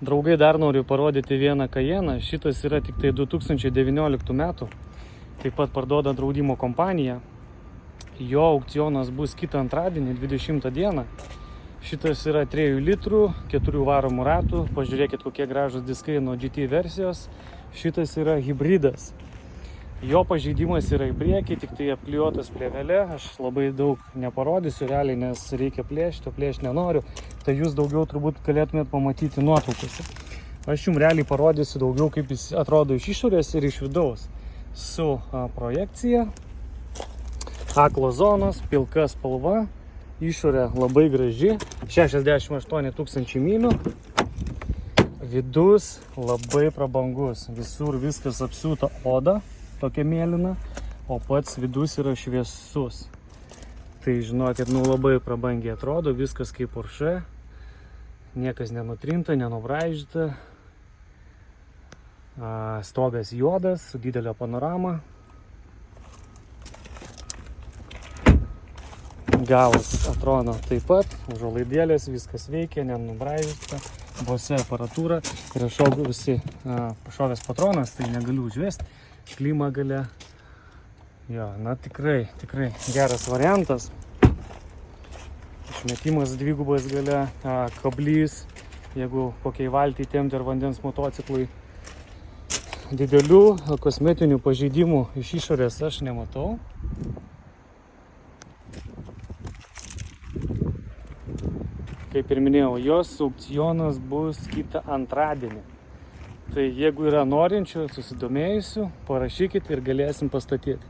Draugai, dar noriu parodyti vieną Cayenną. Šitas yra tik tai 2019 metų. Taip pat parduoda draudimo kompanija. Jo aukcionas bus kitą antradienį, 20 dieną. Šitas yra 3 litrų, 4 varomų ratų. Pažiūrėkit, kokie gražus diskai nuo GT versijos. Šitas yra hibridas. Jo pažeidimas yra į priekį, tik tai apklijuotas plėvelė. Aš labai daug neparodysiu realiai, nes reikia plėšti, o plėšti nenoriu. Tai jūs daugiau turbūt galėtumėt pamatyti nuotraukose. Aš jums realiai parodysiu daugiau, kaip jis atrodo iš išorės ir iš vidaus. Su projekcija, aklo zonos, pilka spalva, išorė labai graži, 68 000 mylių. Vidus labai prabangus, visur viskas apsiūta oda. Tokia mėlyna, o pats vidus yra šviesus. Tai žinokit, labai prabangiai atrodo, viskas kaip Porsche, niekas nenutrinta, nenubraižyta. Stogas juodas, su didelio panorama. Galas atrodo taip pat, užuolaidėlės, viskas veikia, nenubraižyta. Bose aparatūra, yra pašovęs patronas, tai negaliu užvesti. Klima gale. Jo, na tikrai geras variantas. Išmetimas dvigubas gale, kablys, jeigu kokiai valtį tempti ar vandens motociklui. Didelių kosmetinių pažeidimų iš išorės aš nematau. Kaip ir minėjau, jos aukcionas bus kitą antradienį. Tai jeigu yra norinčių, susidomėjusių, parašykit ir galėsim pastatyti.